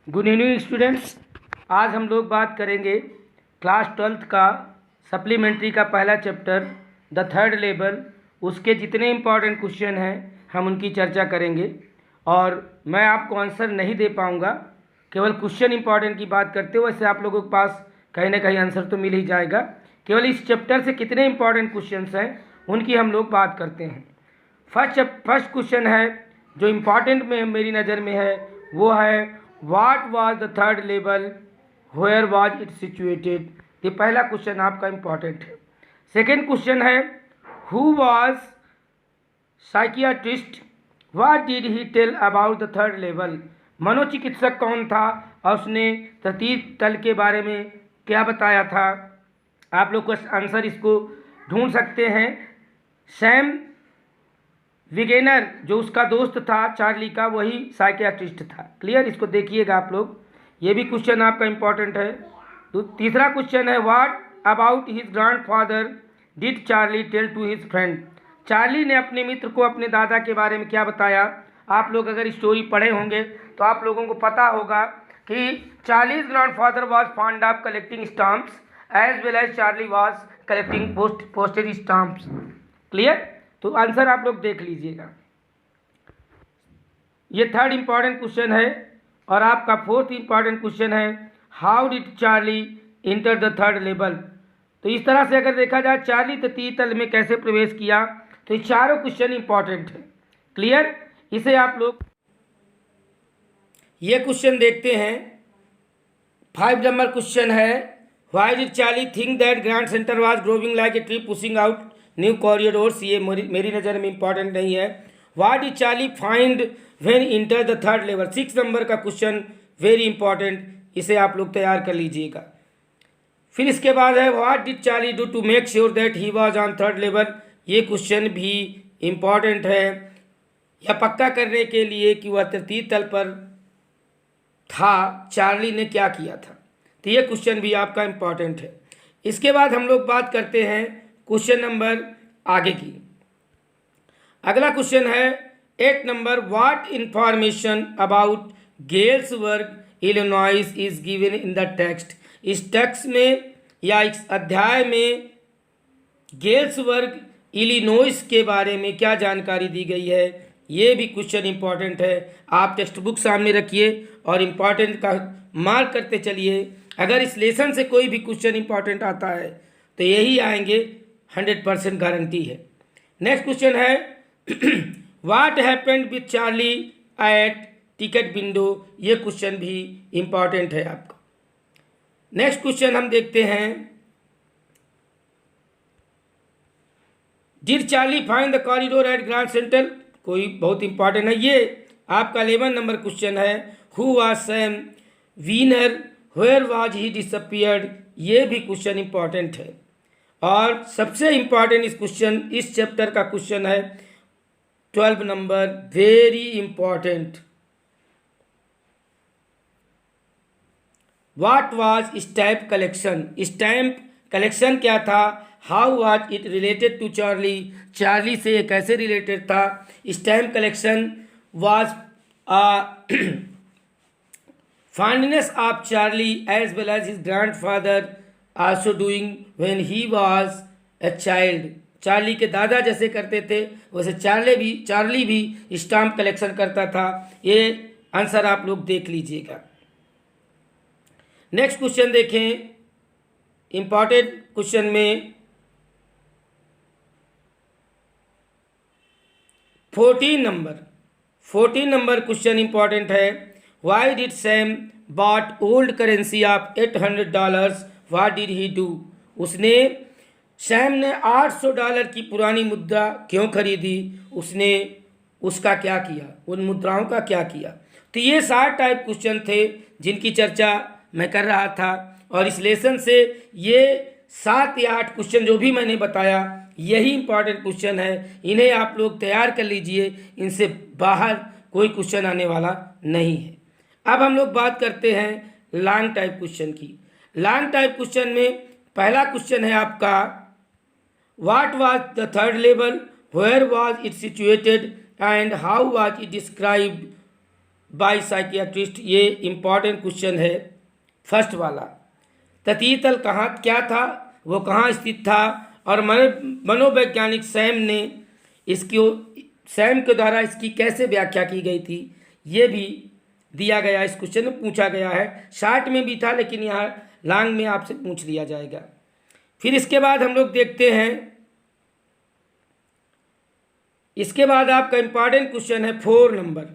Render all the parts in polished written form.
Good evening students. आज हम लोग बात करेंगे क्लास 12th का सप्लीमेंट्री का पहला चैप्टर द थर्ड लेवल। उसके जितने इम्पॉर्टेंट क्वेश्चन हैं हम उनकी चर्चा करेंगे और मैं आपको आंसर नहीं दे पाऊँगा, केवल क्वेश्चन इंपॉर्टेंट की बात करते हो। वैसे आप लोगों के पास कहीं ना कहीं आंसर तो मिल ही जाएगा। केवल इस चैप्टर से कितने इंपॉर्टेंट क्वेश्चन हैं उनकी हम लोग बात करते हैं। फर्स्ट क्वेश्चन है जो इम्पॉर्टेंट में मेरी नज़र में है वो है what was the third level, where was it situated. ये पहला क्वेश्चन आपका इम्पॉर्टेंट है। सेकेंड क्वेश्चन है who was psychiatrist, what did he tell about the third level. मनोचिकित्सक कौन था और उसने तृतीय तल के बारे में क्या बताया था। आप लोग का आंसर इसको ढूंढ सकते हैं। सैम विगेनर जो उसका दोस्त था चार्ली का, वही साइकियाट्रिस्ट था। क्लियर, इसको देखिएगा आप लोग, ये भी क्वेश्चन आपका इम्पॉर्टेंट है। तो तीसरा क्वेश्चन है what about his grandfather did Charlie tell to his friend. Charlie ने अपने मित्र को अपने दादा के बारे में क्या बताया। आप लोग अगर स्टोरी पढ़े होंगे तो आप लोगों को पता होगा कि Charlie's grandfather was fond of collecting stamps as well as Charlie was collecting postage stamps. Clear, तो आंसर आप लोग देख लीजिएगा। ये थर्ड इंपॉर्टेंट क्वेश्चन है और आपका फोर्थ इंपॉर्टेंट क्वेश्चन है how did Charlie enter the third level. तो इस तरह से अगर देखा जाए चार्ली तृतीय तल में कैसे प्रवेश किया, तो ये चारों क्वेश्चन इंपॉर्टेंट है। क्लियर, इसे आप लोग ये क्वेश्चन देखते हैं। 5 नंबर क्वेश्चन है why did Charlie think that grand centre was growing like a tree pushing out new corridors. ये मेरी नज़र में इंपॉर्टेंट नहीं है। What did Charlie find when enter the third level. 6 number का क्वेश्चन वेरी इंपॉर्टेंट, इसे आप लोग तैयार कर लीजिएगा। फिर इसके बाद है what did Charlie do to make sure that he was on third level. ये क्वेश्चन भी इम्पॉर्टेंट है, या पक्का करने के लिए कि वह तृतीय तल पर था चार्ली ने क्या किया था। तो ये क्वेश्चन भी आपका इम्पॉर्टेंट है। इसके बाद हम लोग बात करते हैं क्वेश्चन नंबर आगे की। अगला क्वेश्चन है 8 number what information about Galesburg Illinois is given in the text. इस टेक्स्ट में या इस अध्याय में गेल्सबर्ग इलिनॉइस के बारे में क्या जानकारी दी गई है। ये भी क्वेश्चन इंपॉर्टेंट है। आप टेक्स्ट बुक सामने रखिए और इम्पॉर्टेंट का मार्क करते चलिए। अगर इस लेसन से कोई भी क्वेश्चन इंपॉर्टेंट आता है तो यही आएंगे, 100% गारंटी है। नेक्स्ट क्वेश्चन है what happened with Charlie at ticket window. ये क्वेश्चन भी इंपॉर्टेंट है आपका। नेक्स्ट क्वेश्चन हम देखते हैं did Charlie find the corridor at Grand Central. कोई बहुत इंपॉर्टेंट है, ये आपका 11 नंबर क्वेश्चन है who was Sam Wiener where was he disappeared. ये भी क्वेश्चन इंपॉर्टेंट है। और सबसे इंपॉर्टेंट इस चैप्टर का क्वेश्चन है 12 number, very important. What was stamp collection. Stamp collection क्या था। How was it related to Charlie. Charlie से ये कैसे रिलेटेड था। Stamp collection was fondness of Charlie as well as his grandfather also doing when he was a child। Charlie के दादा जैसे करते थे वैसे चार्ली भी स्टाम्प कलेक्शन करता था। ये आंसर आप लोग देख लीजिएगा। नेक्स्ट क्वेश्चन देखें, इंपॉर्टेंट क्वेश्चन में 14 नंबर क्वेश्चन इंपॉर्टेंट है why did Sam bought old currency of $800। What did he do. Sam ने $800 की पुरानी मुद्रा क्यों खरीदी, उसने उसका क्या किया, उन मुद्राओं का क्या किया। तो ये 7 टाइप क्वेश्चन थे जिनकी चर्चा मैं कर रहा था। और इस लेसन से ये 7 या 8 क्वेश्चन जो भी मैंने बताया यही इंपॉर्टेंट क्वेश्चन है। इन्हें आप लोग तैयार कर लीजिए, इनसे बाहर कोई क्वेश्चन आने वाला नहीं है। अब हम लोग बात करते हैं लॉन्ग टाइप क्वेश्चन की। लॉन्ग टाइप क्वेश्चन में पहला क्वेश्चन है आपका what was the third level, where was it situated and how was it described by psychiatrist. ये इम्पॉर्टेंट क्वेश्चन है फर्स्ट वाला। ततीतल कहाँ क्या था, वो कहाँ स्थित था, और मनोवैज्ञानिक सैम के द्वारा इसकी कैसे व्याख्या की गई थी, ये भी दिया गया इस क्वेश्चन में, पूछा गया है। शार्ट में भी था लेकिन यहाँ लॉन्ग में आपसे पूछ लिया जाएगा। फिर इसके बाद हम लोग देखते हैं, इसके बाद आपका इंपॉर्टेंट क्वेश्चन है 4 नंबर।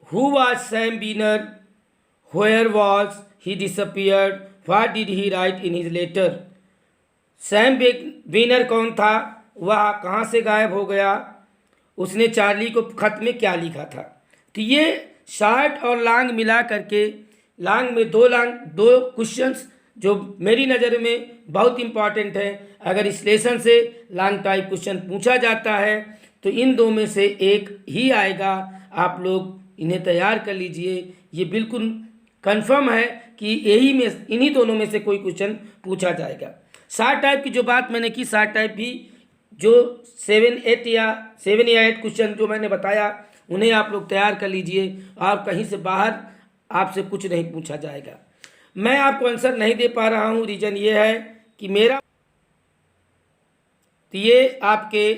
Who was Sam Beaner, where was he disappeared, what did he write in his letter. Sam Beaner कौन था, वह कहाँ से गायब हो गया, उसने चार्ली को खत में क्या लिखा था। तो ये शार्ट और लॉन्ग मिला करके, लॉन्ग में दो क्वेश्चंस जो मेरी नज़र में बहुत इंपॉर्टेंट है। अगर इस लेसन से लॉन्ग टाइप क्वेश्चन पूछा जाता है तो इन दो में से एक ही आएगा। आप लोग इन्हें तैयार कर लीजिए, ये बिल्कुल कंफर्म है कि इन्हीं दोनों में से कोई क्वेश्चन पूछा जाएगा। शार्ट टाइप की जो बात मैंने की, शार्ट टाइप भी जो 7 या 8 क्वेश्चन जो मैंने बताया उन्हें आप लोग तैयार कर लीजिए, और कहीं से बाहर आपसे कुछ नहीं पूछा जाएगा। मैं आपको आंसर नहीं दे पा रहा हूँ, रीज़न ये है कि तो ये आपके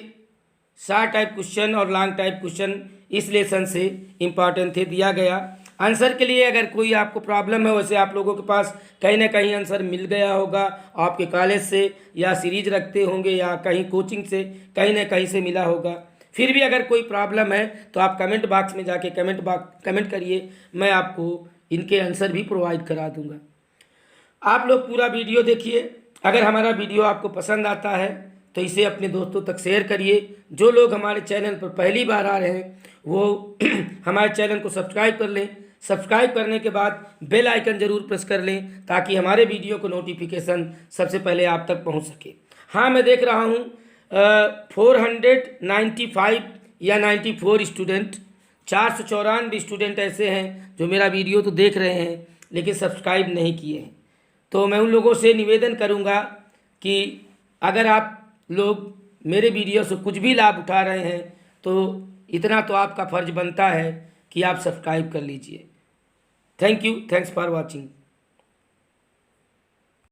शार्ट टाइप क्वेश्चन और लॉन्ग टाइप क्वेश्चन इस लेसन से इम्पॉर्टेंट थे, दिया गया। आंसर के लिए अगर कोई आपको प्रॉब्लम है, वैसे आप लोगों के पास कहीं ना कहीं आंसर मिल गया होगा, आपके कॉलेज से या सीरीज रखते होंगे या कहीं कोचिंग से कहीं ना कहीं से मिला होगा। फिर भी अगर कोई प्रॉब्लम है तो आप कमेंट बॉक्स में जाके कमेंट करिए, मैं आपको इनके आंसर भी प्रोवाइड करा दूंगा। आप लोग पूरा वीडियो देखिए। अगर हमारा वीडियो आपको पसंद आता है तो इसे अपने दोस्तों तक शेयर करिए। जो लोग हमारे चैनल पर पहली बार आ रहे हैं वो हमारे चैनल को सब्सक्राइब कर लें। सब्सक्राइब करने के बाद बेल आइकन ज़रूर प्रेस कर लें ताकि हमारे वीडियो को नोटिफिकेशन सबसे पहले आप तक पहुंच सके। हाँ, मैं देख रहा हूँ 495 या 94 स्टूडेंट, 494 स्टूडेंट ऐसे हैं जो मेरा वीडियो तो देख रहे हैं लेकिन सब्सक्राइब नहीं किए हैं। तो मैं उन लोगों से निवेदन करूंगा कि अगर आप लोग मेरे वीडियो से कुछ भी लाभ उठा रहे हैं तो इतना तो आपका फ़र्ज बनता है कि आप सब्सक्राइब कर लीजिए। Thank you, thanks for watching.